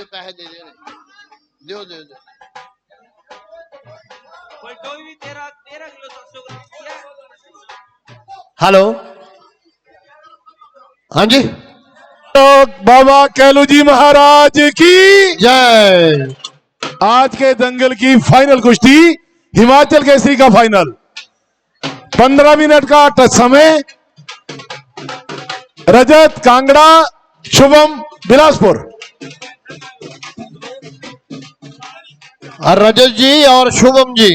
पैसे दे दे दो दे दो हेलो हाँ जी तो बाबा कैलू जी महाराज की जय। आज के दंगल की फाइनल कुश्ती हिमाचल केसरी का फाइनल 15 मिनट का समय। रजत कांगड़ा, शुभम बिलासपुर। रजत जी और शुभम जी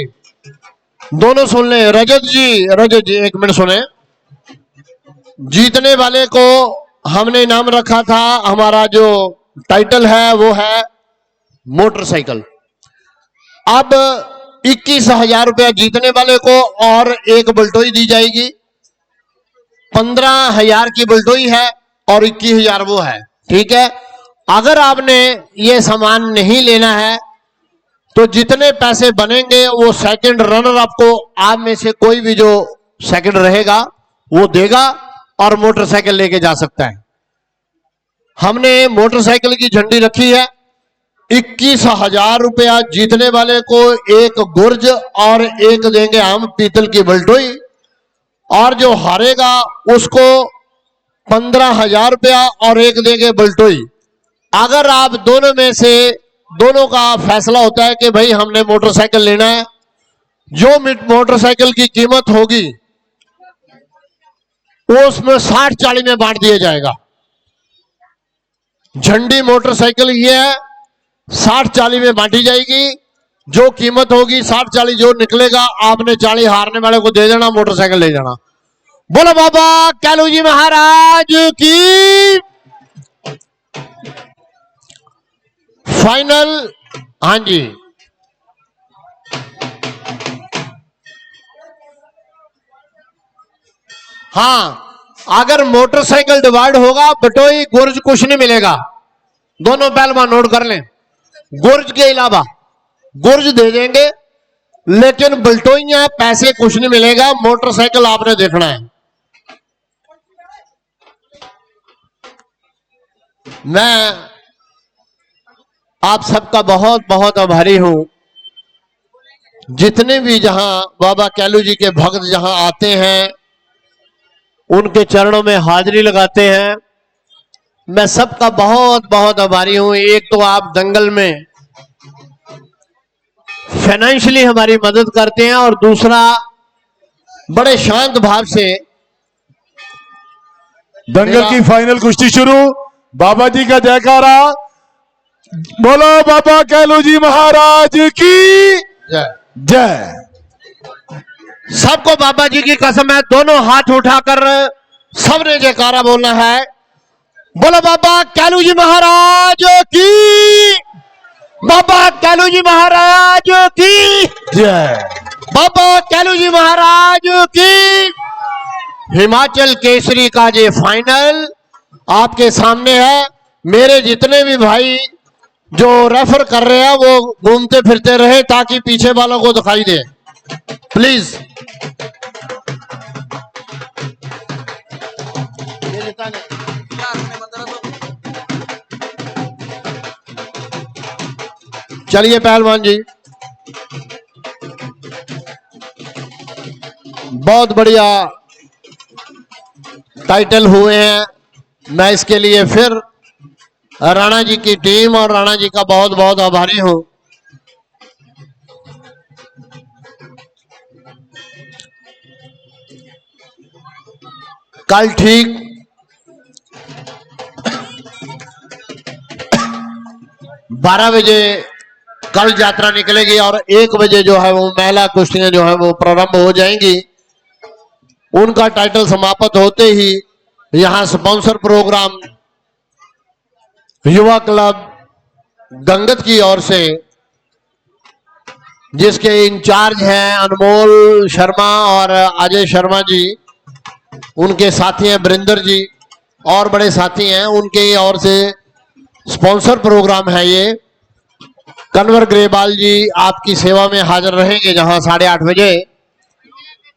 दोनों सुन ले। रजत जी एक मिनट सुने। जीतने वाले को हमने इनाम रखा था, हमारा जो टाइटल है वो है मोटरसाइकिल। अब 21,000 रुपया जीतने वाले को और एक बल्टोई दी जाएगी। 15,000 की बल्टोई है और 21,000 वो है। ठीक है, अगर आपने ये सामान नहीं लेना है तो जितने पैसे बनेंगे वो सेकंड रनर आपको आप में से कोई भी जो सेकंड रहेगा वो देगा और मोटरसाइकिल लेके जा सकता है। हमने मोटरसाइकिल की झंडी रखी है। 21,000 रुपया जीतने वाले को एक गुर्ज और एक देंगे हम पीतल की बल्टोई, और जो हारेगा उसको 15,000 रुपया और एक देंगे बल्टोई। अगर आप दोनों में से दोनों का फैसला होता है कि भाई हमने मोटरसाइकिल लेना है, जो मोटरसाइकिल की कीमत होगी वो उसमें 60-40 में बांट दिया जाएगा। झंडी मोटरसाइकिल ये है, 60-40 में बांटी जाएगी। जो कीमत होगी 60-40 जो निकलेगा आपने 40 हारने वाले को दे देना, मोटरसाइकिल ले जाना। बोलो बाबा कैलू जी महाराज की। फाइनल हाँ जी। हाँ, अगर मोटरसाइकिल डिवाइड होगा बटोई गुर्ज कुछ नहीं मिलेगा। दोनों पहलवान नोट कर लें। गुर्ज के अलावा गुर्ज दे देंगे लेकिन बल्टोइयां पैसे कुछ नहीं मिलेगा। मोटरसाइकिल आपने देखना है। मैं आप सबका बहुत बहुत आभारी हूं। जितने भी जहां बाबा कैलू जी के भक्त जहां आते हैं उनके चरणों में हाजिरी लगाते हैं, मैं सबका बहुत बहुत आभारी हूं। एक तो आप दंगल में फाइनेंशियली हमारी मदद करते हैं और दूसरा बड़े शांत भाव से दंगल की फाइनल कुश्ती शुरू। बाबा जी का जयकारा। बोलो बाबा कैलू जी महाराज की जय। जय। सबको बाबा जी की कसम है, दोनों हाथ उठाकर सबने जयकारा बोलना है। बोलो बाबा कैलू जी महाराज की। बाबा कैलू जी महाराज की जय। बाबा कैलू जी महाराज की। हिमाचल केसरी का ये फाइनल आपके सामने है। मेरे जितने भी भाई जो रेफर कर रहे हैं वो घूमते फिरते रहे ताकि पीछे वालों को दिखाई दे, प्लीज। चलिए पहलवान जी, बहुत बढ़िया टाइटल हुए हैं। मैं इसके लिए फिर राणा जी की टीम और राणा जी का बहुत बहुत आभारी हूं। कल ठीक 12 बजे कल यात्रा निकलेगी और 1 बजे जो है वो महिला कुश्तियां जो है वो प्रारंभ हो जाएंगी। उनका टाइटल समाप्त होते ही यहां स्पॉन्सर प्रोग्राम युवा क्लब गंगत की ओर से, जिसके इंचार्ज हैं अनमोल शर्मा और अजय शर्मा जी, उनके साथी हैं बरिंदर जी और बड़े साथी हैं, उनके ओर से स्पॉन्सर प्रोग्राम है ये। कन्वर ग्रेवाल जी आपकी सेवा में हाजिर रहेंगे जहां 8:30 बजे।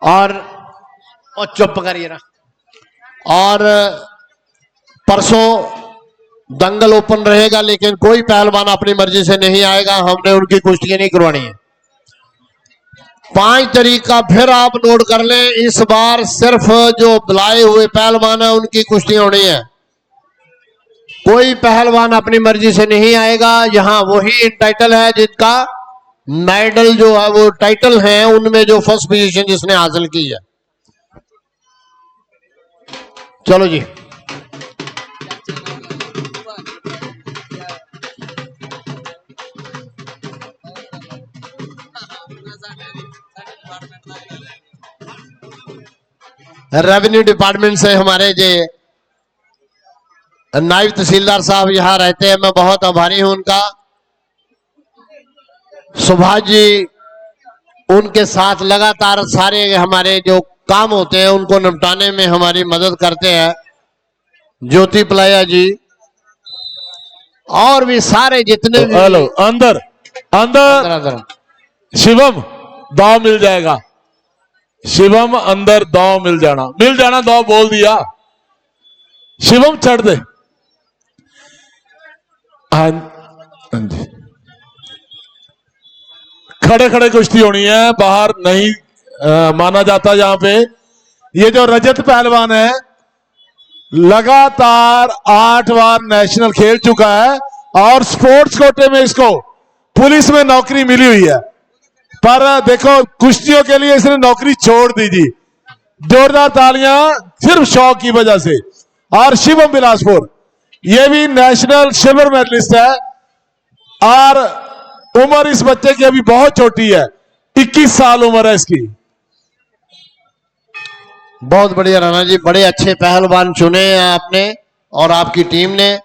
और चुप करिए ना। और परसों दंगल ओपन रहेगा, लेकिन कोई पहलवान अपनी मर्जी से नहीं आएगा। हमने उनकी कुश्ती नहीं करवानी है। 5 तारीख का फिर आप नोट कर लें, इस बार सिर्फ जो बुलाए हुए पहलवान है उनकी कुश्ती होनी है। कोई पहलवान अपनी मर्जी से नहीं आएगा। यहां वही इन टाइटल है जिनका मेडल जो है वो टाइटल है, उनमें जो फर्स्ट पोजीशन जिसने हासिल की है। चलो जी, रेवेन्यू डिपार्टमेंट से हमारे जे नायब तहसीलदार साहब यहां रहते हैं, मैं बहुत आभारी हूं उनका। सुभाष जी उनके साथ लगातार सारे हमारे जो काम होते हैं उनको निपटाने में हमारी मदद करते हैं। ज्योति पलाया जी और भी सारे जितने भी। हेलो, अंदर अंदर अंदर शिवम दाव मिल जाएगा। शिवम अंदर दाव मिल जाना दाव बोल दिया। शिवम चढ़ दे। हाँ जी, खड़े खड़े कुश्ती होनी है, बाहर नहीं माना जाता। यहां पे ये जो रजत पहलवान है लगातार 8 बार नेशनल खेल चुका है और स्पोर्ट्स कोटे में इसको पुलिस में नौकरी मिली हुई है, पर देखो कुश्तियों के लिए इसने नौकरी छोड़ दी जी। जोरदार तालियां सिर्फ शौक की वजह से। और शिवम बिलासपुर ये भी नेशनल सिल्वर मेडलिस्ट है और उम्र इस बच्चे की अभी बहुत छोटी है, 21 साल उम्र है इसकी। बहुत बढ़िया राणा जी, बड़े अच्छे पहलवान चुने हैं आपने और आपकी टीम ने,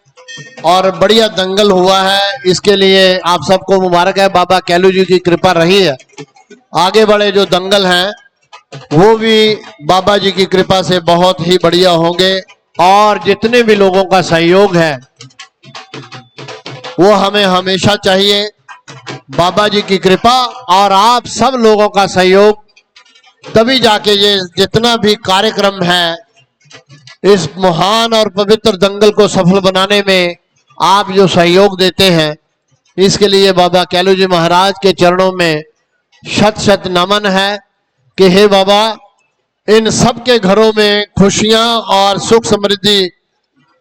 और बढ़िया दंगल हुआ है, इसके लिए आप सबको मुबारक है। बाबा कैलू जी की कृपा रही है। आगे बढ़े जो दंगल हैं वो भी बाबा जी की कृपा से बहुत ही बढ़िया होंगे, और जितने भी लोगों का सहयोग है वो हमें हमेशा चाहिए। बाबा जी की कृपा और आप सब लोगों का सहयोग, तभी जाके ये जितना भी कार्यक्रम है इस महान और पवित्र दंगल को सफल बनाने में आप जो सहयोग देते हैं, इसके लिए बाबा कैलू जी महाराज के चरणों में शत शत नमन है कि हे बाबा, इन सब के घरों में खुशियां और सुख समृद्धि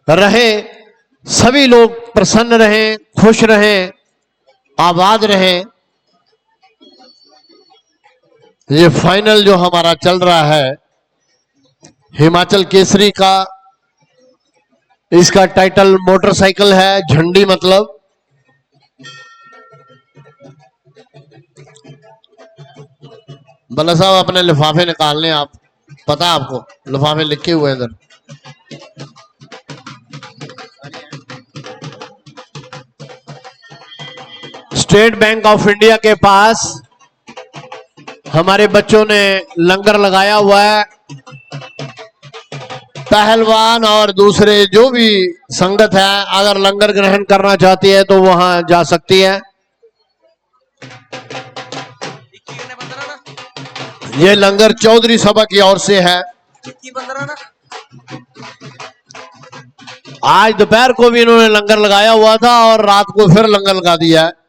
रहे, सभी लोग प्रसन्न रहें, खुश रहें, आबाद रहें। ये फाइनल जो हमारा चल रहा है हिमाचल केसरी का, इसका टाइटल मोटरसाइकिल है, झंडी मतलब। बल्ला साहब अपने लिफाफे निकाल लें, आप पता है आपको लिफाफे लिखे हुए हैं इधर। स्टेट बैंक ऑफ इंडिया के पास हमारे बच्चों ने लंगर लगाया हुआ है। पहलवान और दूसरे जो भी संगत है अगर लंगर ग्रहण करना चाहती है तो वहां जा सकती है। ये लंगर चौधरी सभा की ओर से है। आज दोपहर को भी इन्होंने लंगर लगाया हुआ था और रात को फिर लंगर लगा दिया है।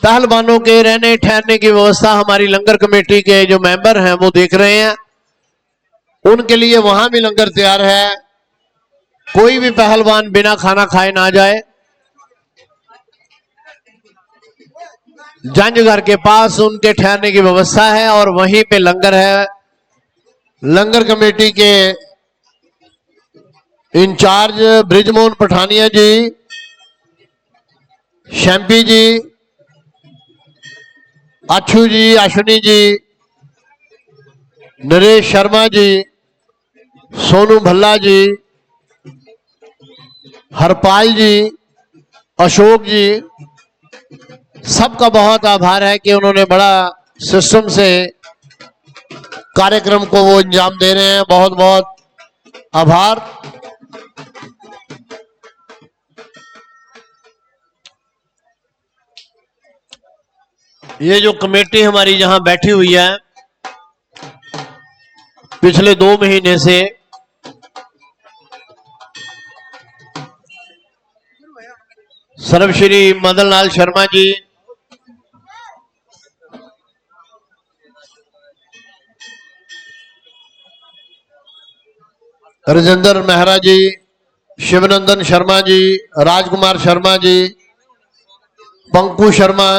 पहलवानों के रहने ठहरने की व्यवस्था हमारी लंगर कमेटी के जो मेंबर हैं वो देख रहे हैं, उनके लिए वहां भी लंगर तैयार है। कोई भी पहलवान बिना खाना खाए ना जाए। जंज घर के पास उनके ठहरने की व्यवस्था है और वहीं पे लंगर है। लंगर कमेटी के इंचार्ज ब्रिजमोहन पठानिया जी, शैम्पी जी, अच्छू जी, अश्विनी जी, नरेश शर्मा जी, सोनू भल्ला जी, हरपाल जी, अशोक जी, सबका बहुत आभार है कि उन्होंने बड़ा सिस्टम से कार्यक्रम को वो अंजाम दे रहे हैं। बहुत बहुत आभार। ये जो कमेटी हमारी जहां बैठी हुई है पिछले 2 महीने से, सर्वश्री मदन लाल शर्मा जी, राजेंद्र मेहरा जी, शिवनंदन शर्मा जी, राजकुमार शर्मा जी, पंकु शर्मा,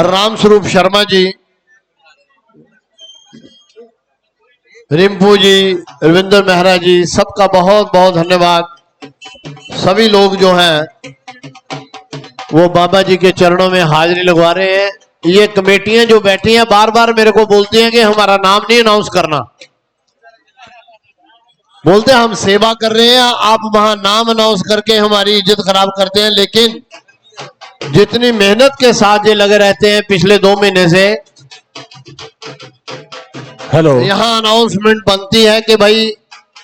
रामस्वरूप शर्मा जी, रिंपू जी, रविंद्र मेहरा जी, सबका बहुत बहुत धन्यवाद। सभी लोग जो हैं वो बाबा जी के चरणों में हाजिरी लगवा रहे हैं। ये कमेटियां जो बैठी हैं बार बार मेरे को बोलती हैं कि हमारा नाम नहीं अनाउंस करना, बोलते हैं हम सेवा कर रहे हैं, आप वहां नाम अनाउंस करके हमारी इज्जत खराब करते हैं। लेकिन जितनी मेहनत के साथ ये लगे रहते हैं पिछले 2 महीने से, हेलो, यहां अनाउंसमेंट बनती है कि भाई,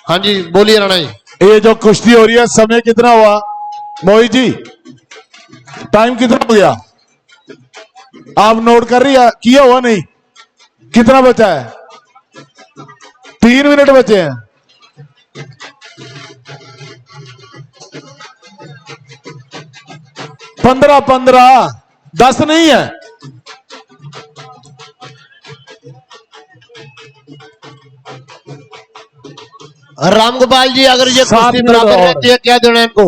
हाँ जी बोलिए राणा जी। ये जो कुश्ती हो रही है, समय कितना हुआ मोहित जी? टाइम कितना हो गया आप नोट कर रही है? किया हुआ नहीं? कितना बचा है? 3 मिनट बचे हैं। 15 10 नहीं है। रामगोपाल जी, अगर ये 7 कुश्ती मिनट बराबर और। रहती है क्या देना है इनको?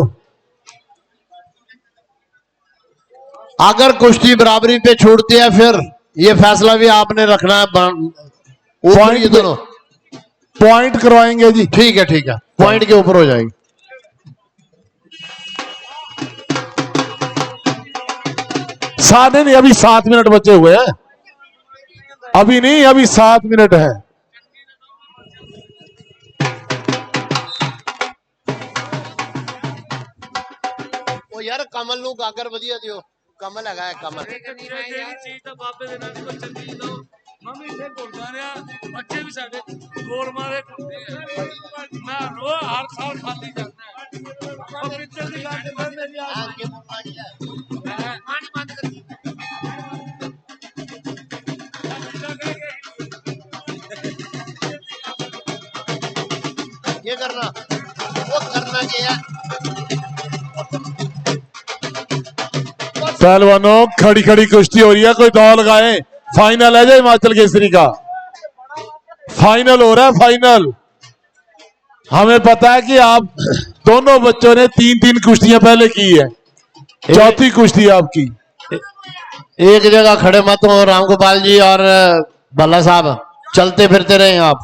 अगर कुश्ती बराबरी पे छूटती है फिर ये फैसला भी आपने रखना है। ऊपर ये दोनों पॉइंट करवाएंगे जी। ठीक है, ठीक है, पॉइंट के ऊपर हो जाएगी। सात नहीं, अभी 7 मिनट बचे हुए हैं। अभी नहीं, अभी 7 मिनट है। ओ यार कमल नु गागर वधिया दियो, कमल है कमल। चीज तो बाबे दे नाम को चंगी दो मम्मी से गुरदारे बच्चे भी साडे गोल मारे ना रो हर साल खाली जाता है और पिक्चर की बात कर मेरी आगे पानी बंद कर ये करना वो करना क्या है? पहलवानों, खड़ी खड़ी कुश्ती हो रही है, कोई दौड़ लगाए। फाइनल है जो हिमाचल केसरी का, फाइनल हो रहा है, फाइनल। हमें पता है कि आप दोनों बच्चों ने 3-3 कुश्तियां पहले की है, चौथी कुश्ती है आपकी। एक जगह खड़े मत हो रामगोपाल जी और भल्ला साहब, चलते फिरते रहे आप।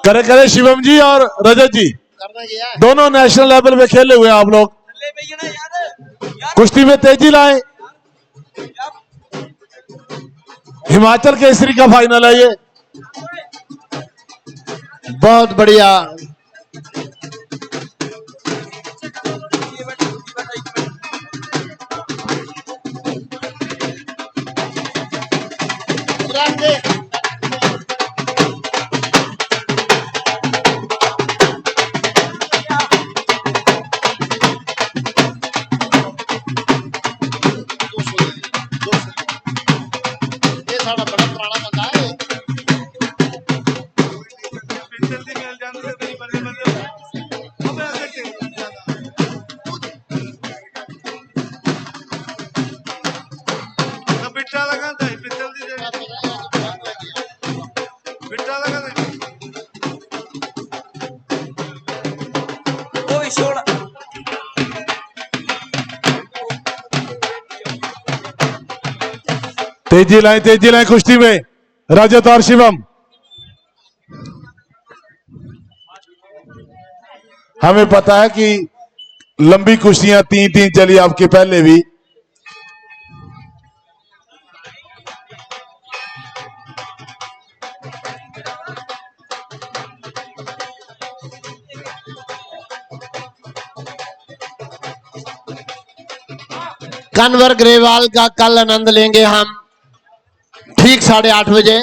करे करे शिवम जी और रजत जी, दोनों नेशनल लेवल पे खेले हुए हैं आप लोग। कुश्ती में तेजी लाए। हिमाचल केसरी का फाइनल है ये। बहुत बढ़िया। जल्दी मिल जाने से तेरी बल्ले बल्ले अब ऐसे खेल ना बिट्टा लगा था पिस्तल दी बिट्टा लगा था ओए छोड़ तेजी लाए कुश्ती में रजत और शिवम। हमें पता है कि लंबी कुश्तियां 3-3 चली आपके पहले भी। कन्वर ग्रेवाल का कल आनंद लेंगे हम ठीक 8:30 बजे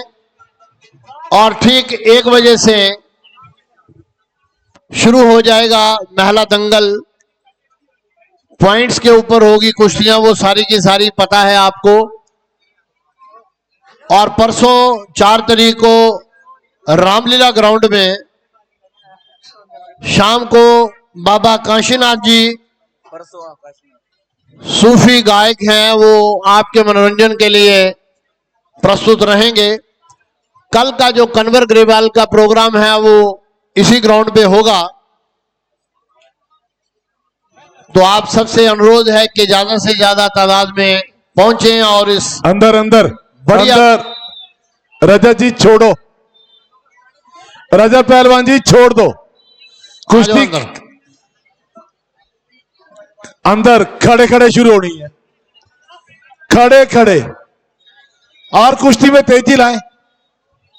और ठीक 1 बजे से शुरू हो जाएगा महिला दंगल। पॉइंट्स के ऊपर होगी कुश्तियां, वो सारी की सारी पता है आपको। और परसों 4 तारीख को रामलीला ग्राउंड में शाम को बाबा काशीनाथ जी सूफी गायक हैं, वो आपके मनोरंजन के लिए प्रस्तुत रहेंगे। कल का जो कन्वर ग्रेवाल का प्रोग्राम है वो इसी ग्राउंड पे होगा। तो आप सबसे अनुरोध है कि ज्यादा से ज्यादा तादाद में पहुंचे और इस अंदर अंदर बढ़िया अंदर रजत जी छोड़ो, रजत पहलवान जी छोड़ दो कुश्ती। अंदर खड़े खड़े शुरू होनी है, खड़े खड़े, और कुश्ती में तेजी लाएं।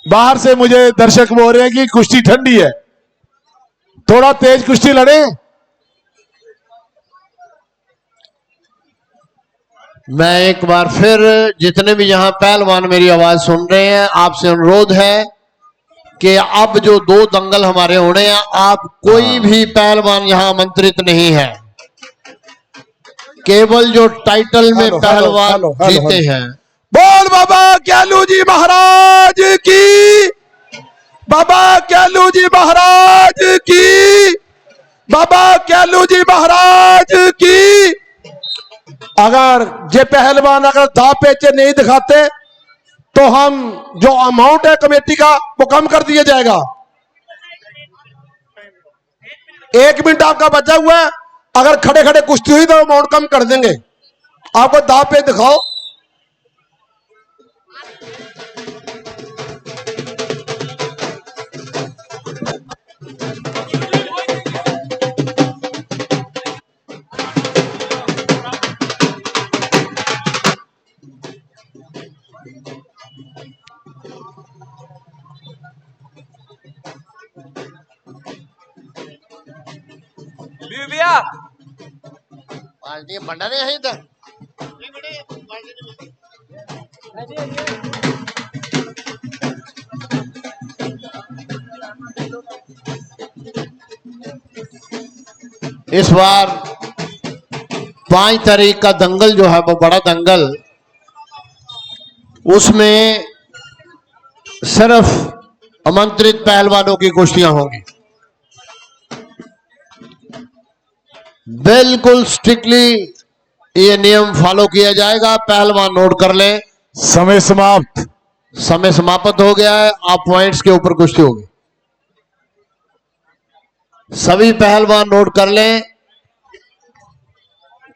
बाहर से मुझे दर्शक बोल रहे हैं कि कुश्ती ठंडी है, थोड़ा तेज कुश्ती लड़े। मैं एक बार फिर जितने भी यहां पहलवान मेरी आवाज सुन रहे हैं, आपसे अनुरोध है कि अब जो 2 दंगल हमारे होने हैं, आप कोई भी पहलवान यहां आमंत्रित नहीं है। केवल जो टाइटल में पहलवान जीते हैं। बोल बाबा क्यालू जी महाराज की, बाबा क्यालू जी महाराज की, बाबा क्यालू जी महाराज की। अगर ये पहलवान अगर दांव पेचे नहीं दिखाते तो हम जो अमाउंट है कमेटी का वो कम कर दिया जाएगा। 1 मिनट आपका बचा हुआ है, अगर खड़े खड़े कुश्ती हुई तो अमाउंट कम कर देंगे। आपको दांव पेच दिखाओ। भैया पार्टी बंडा नहीं है इधर। इस बार 5 तारीख का दंगल जो है वो बड़ा दंगल, उसमें सिर्फ आमंत्रित पहलवानों की कुश्तियां होंगी। बिल्कुल स्ट्रिक्टली ये नियम फॉलो किया जाएगा। पहलवान नोट कर लें, समय समाप्त, समय समाप्त हो गया है। आप पॉइंट्स के ऊपर कुश्ती होगी। सभी पहलवान नोट कर लें।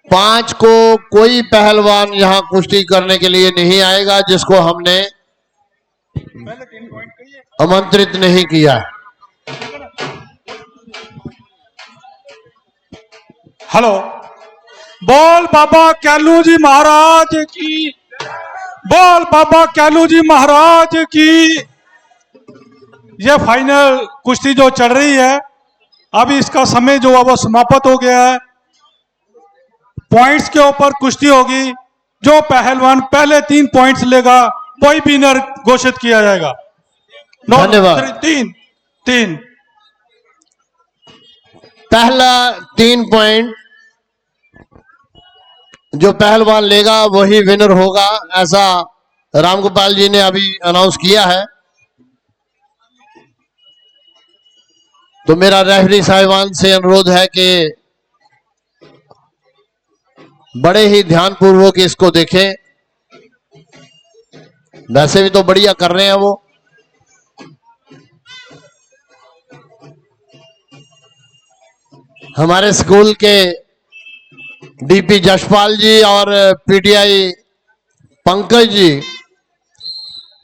5 को कोई पहलवान यहां कुश्ती करने के लिए नहीं आएगा जिसको हमने आमंत्रित नहीं किया है। हेलो, बोल बाबा क्यालू जी महाराज की, बोल बाबा क्यालू जी महाराज की। ये फाइनल कुश्ती जो चल रही है, अभी इसका समय जो है वो समाप्त हो गया है। पॉइंट्स के ऊपर कुश्ती होगी। जो पहलवान पहले 3 पॉइंट्स लेगा वही विनर घोषित किया जाएगा। धन्यवाद। 3 पहला 3 पॉइंट जो पहलवान लेगा वही विनर होगा, ऐसा रामगोपाल जी ने अभी अनाउंस किया है। तो मेरा रेफरी साहिबान से अनुरोध है कि बड़े ही ध्यानपूर्वक इसको देखें। वैसे भी तो बढ़िया कर रहे हैं वो। हमारे स्कूल के डीपी जशपाल जी और पीटीआई पंकज जी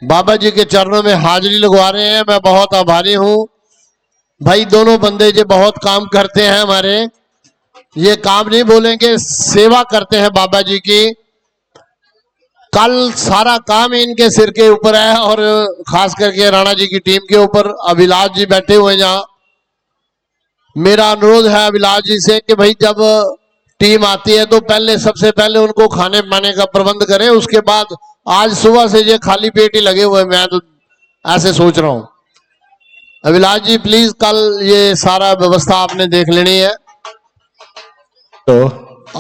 बाबा जी के चरणों में हाजिरी लगवा रहे हैं। मैं बहुत आभारी हूं भाई। दोनों बंदे जो बहुत काम करते हैं हमारे, ये काम नहीं बोलेंगे, सेवा करते हैं बाबा जी की। कल सारा काम इनके सिर के ऊपर है और खास करके राणा जी की टीम के ऊपर। अभिलाष जी बैठे हुए हैं जहां। मेरा अनुरोध है अभिलाष जी से कि भाई जब टीम आती है तो पहले सबसे पहले उनको खाने पाने का प्रबंध करें, उसके बाद। आज सुबह से ये खाली पेट ही लगे हुए, मैं तो ऐसे सोच रहा हूं। अभिलाष जी प्लीज कल ये सारा व्यवस्था आपने देख लेनी है। तो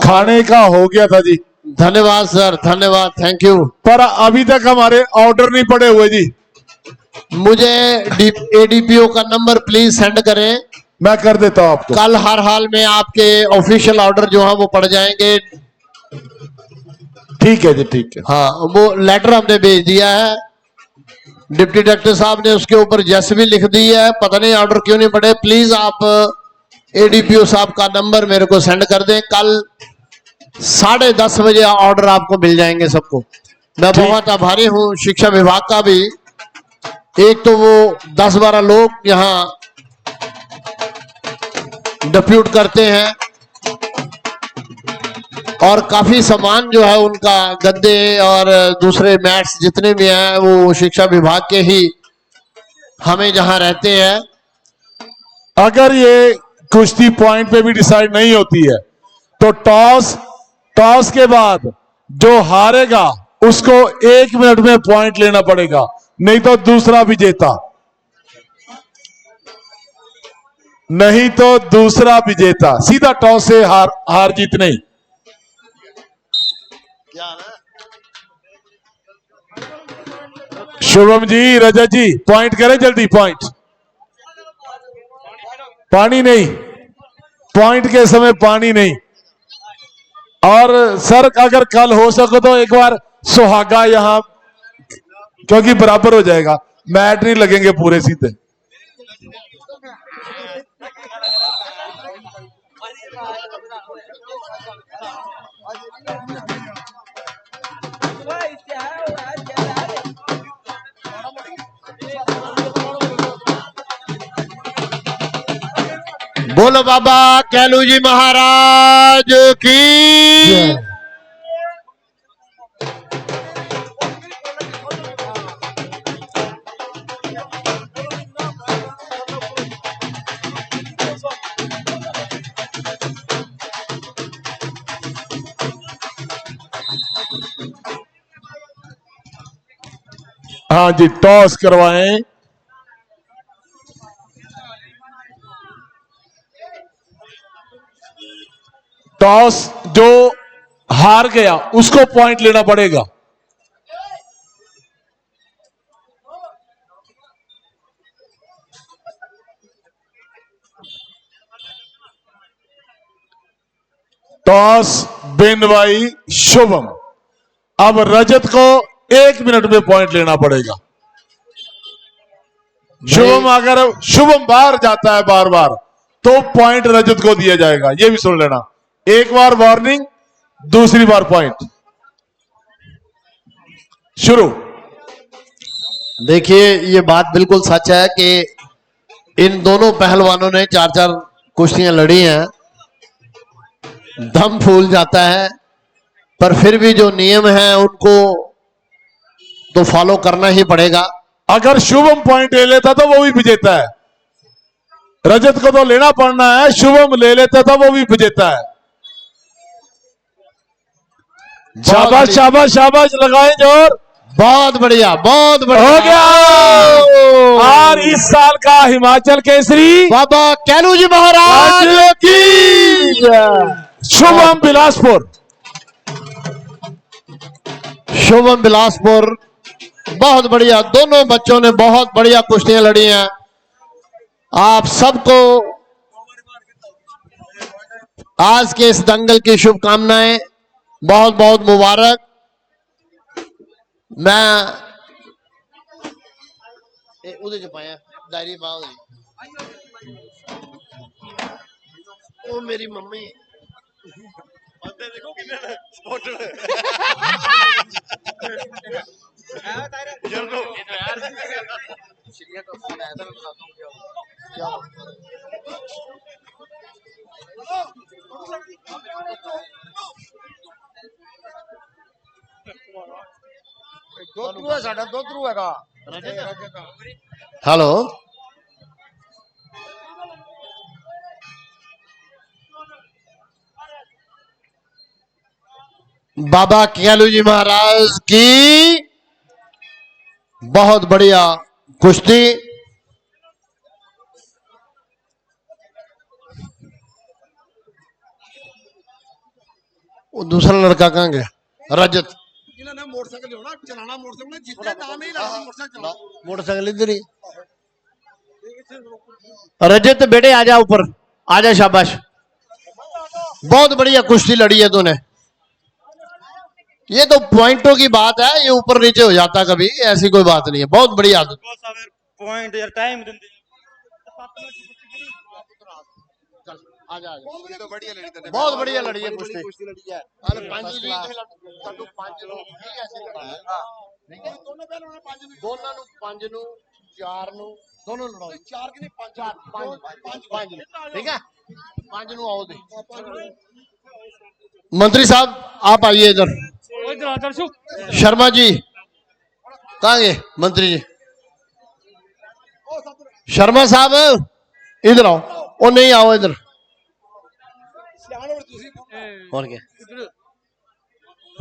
खाने का हो गया था जी। धन्यवाद सर, धन्यवाद, थैंक यू। पर अभी तक हमारे ऑर्डर नहीं पड़े हुए जी। मुझे एडीपीओ का नंबर प्लीज सेंड करें। मैं कर देता हूं आपको। कल हर हाल में आपके ऑफिशियल ऑर्डर जो है वो पड़ जाएंगे। ठीक है जी, ठीक है। हाँ, वो लेटर हमने भेज दिया है, डिप्टी डायरेक्टर साहब ने उसके ऊपर जैसे भी लिख दी है, पता नहीं ऑर्डर क्यों नहीं पड़े। प्लीज आप एडीपीओ साहब का नंबर मेरे को सेंड कर दें। कल 10:30 बजे ऑर्डर आपको मिल जाएंगे सबको। मैं बहुत आभारी हूं शिक्षा विभाग का भी। एक तो वो 10-12 लोग यहाँ डिप्यूट करते हैं और काफी सामान जो है उनका, गद्दे और दूसरे मैट्स जितने भी हैं वो शिक्षा विभाग के ही हमें जहां रहते हैं। अगर ये कुश्ती पॉइंट पे भी डिसाइड नहीं होती है तो टॉस के बाद जो हारेगा उसको 1 मिनट में पॉइंट लेना पड़ेगा, नहीं तो दूसरा विजेता, नहीं तो दूसरा विजेता। सीधा टॉस से हार जीत नहीं। शुभम जी, रजत जी, पॉइंट करें जल्दी। पॉइंट, पानी नहीं, पॉइंट के समय पानी नहीं। और सर अगर कल हो सके तो एक बार सुहागा यहां, क्योंकि बराबर हो जाएगा, मैट नहीं लगेंगे पूरे सीधे। बोलो बाबा कैलू जी महाराज की। हाँ जी, टॉस करवाएं। टॉस जो हार गया उसको पॉइंट लेना पड़ेगा। टॉस बिन बाई शुभम। अब रजत को 1 मिनट में पॉइंट लेना पड़ेगा। शुभम, अगर शुभम बाहर जाता है बार बार तो पॉइंट रजत को दिया जाएगा, यह भी सुन लेना। एक बार वार्निंग, दूसरी बार पॉइंट। शुरू। देखिए, ये बात बिल्कुल सच है कि इन दोनों पहलवानों ने 4-4 कुश्तियां लड़ी हैं। दम फूल जाता है, पर फिर भी जो नियम है उनको तो फॉलो करना ही पड़ेगा। अगर शुभम पॉइंट ले लेता तो वो भी विजेता है। रजत को तो लेना पड़ना है, शुभम ले लेता तो वो भी विजेता है। शाबाश शाबाश शाबाश, लगाएं जोर। बहुत बढ़िया, बहुत बढ़िया हो गया। और इस साल का हिमाचल केसरी बाबा कैलू जी महाराज की। शुभम बिलासपुर। शुभम बिलासपुर, बहुत बढ़िया। दोनों बच्चों ने बहुत बढ़िया कुश्तियां लड़ी हैं। आप सबको आज के इस दंगल की शुभकामनाएं, बहुत बहुत मुबारक। मैं उधर जो पाया डायरी बाग ओ मेरी मम्मी देखो कितने सपोर्टर तो फोन आया था, मैं बताता हूँ क्या हेलो, बाबा कैलू जी महाराज की बहुत बढ़िया कुश्ती। वो दूसरा लड़का कहाँ गया? रजत। मोटरसाइकिल चलाना, मोटरसाइकिल इधर ही। रजत बेटे आजा ऊपर, आजा, शाबाश, बहुत बढ़िया कुश्ती लड़ी है तूने। ये तो पॉइंटों की बात है, ये ऊपर नीचे हो जाता कभी, ऐसी कोई बात नहीं है, बहुत बढ़िया आदत। पॉइंट यार टाइम दिंदे आजा आजा, तो बढ़िया लड़ी तेने, बहुत बढ़िया लड़ी है कुश्ती। कुश्ती लड़ी है। अरे पंज जी कदू पंज नु ठीक ऐसे लड़ा ठीक है, दोनों नु पंज नु चार नु दोनों लड़ाओ, चार की नहीं पांच, चार पांच पांच ठीक है, पांच नु आओ दे। मंत्री साहब आप आइए इधर, इधर आ दर्शु। शर्मा जी कहाँ गए मंत्री जी, शर्मा साहब इधर आओ, ओ नहीं आओ इधर, और क्या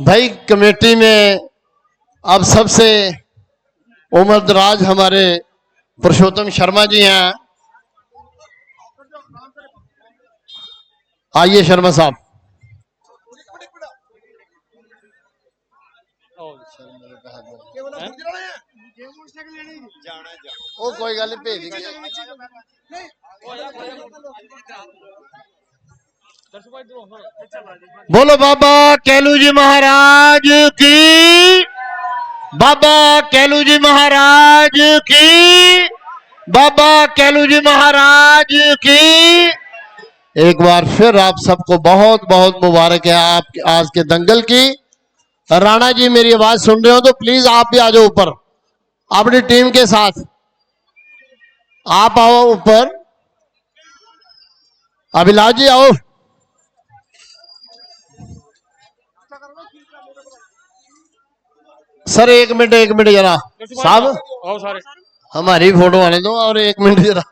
भाई, कमेटी में अब सबसे उम्रदराज हमारे पुरुषोत्तम शर्मा जी हैं, आइए शर्मा साहब। ओ कोई गल नहीं, भेज देंगे। बोलो बाबा कैलू जी महाराज की, बाबा कैलू जी महाराज की, बाबा कैलू जी महाराज की। एक बार फिर आप सबको बहुत बहुत मुबारक है आप आज के दंगल की। राणा जी मेरी आवाज सुन रहे हो तो प्लीज आप भी आ जाओ ऊपर अपनी टीम के साथ, आप आओ ऊपर, अभिलाष जी आओ। सर एक मिनट जरा साहब, आओ सारे। हमारी फोटो आने दो, और एक मिनट जरा।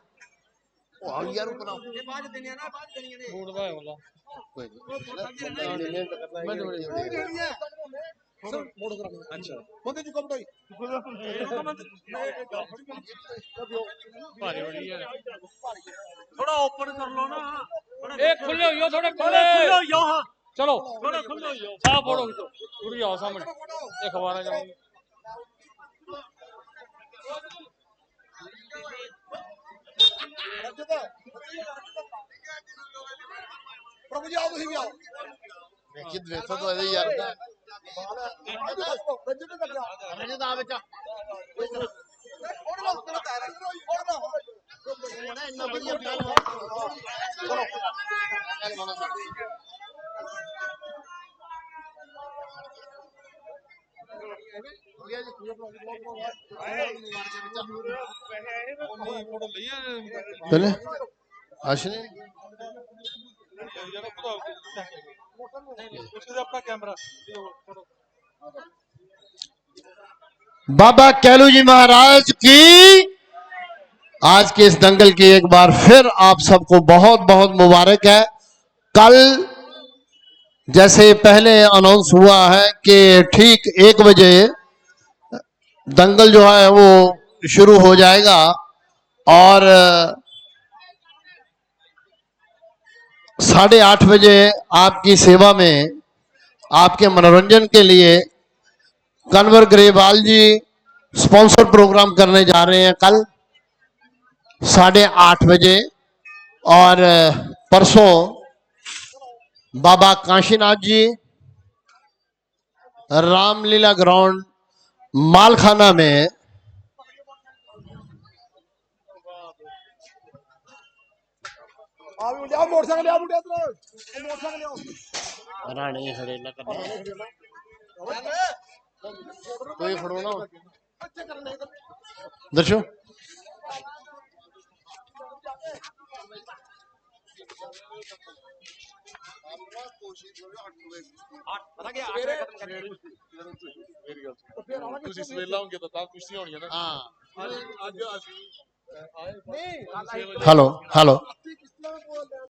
थोड़ा ओपन कर लो ना, एक खुले हो थोड़े खुले हो हाँ। चलो थोड़ा खुले हो, साफ फोड़ो पूरी आओ सामने, एक हमारा जाओ। प्रभु जी आओ, तुम भी आओ। देखो तो ऐसे यार रजत आ बच्चा, पहले आशने बाबा कैलू जी महाराज की आज के इस दंगल की एक बार फिर आप सबको बहुत बहुत मुबारक है। कल जैसे पहले अनाउंस हुआ है कि ठीक 1 बजे दंगल जो है वो शुरू हो जाएगा, और 8:30 बजे आपकी सेवा में आपके मनोरंजन के लिए कन्वर ग्रेवाल जी स्पॉन्सर प्रोग्राम करने जा रहे हैं कल 8:30 बजे। और परसों बाबा काशीनाथ जी रामलीला ग्राउंड मालखाना में रानी खड़े ना कोई खड़ो ना दर्शो ਤੁਸੀਂ ਸਵੇਰ ਲਾਉਂਗੇ ਤਾਂ ਕੁਸ਼ਤੀ ਹੋਣੀ ਹੈ ਨਾ। हाँ ਅੱਜ ਅਸੀਂ हेलो हेलो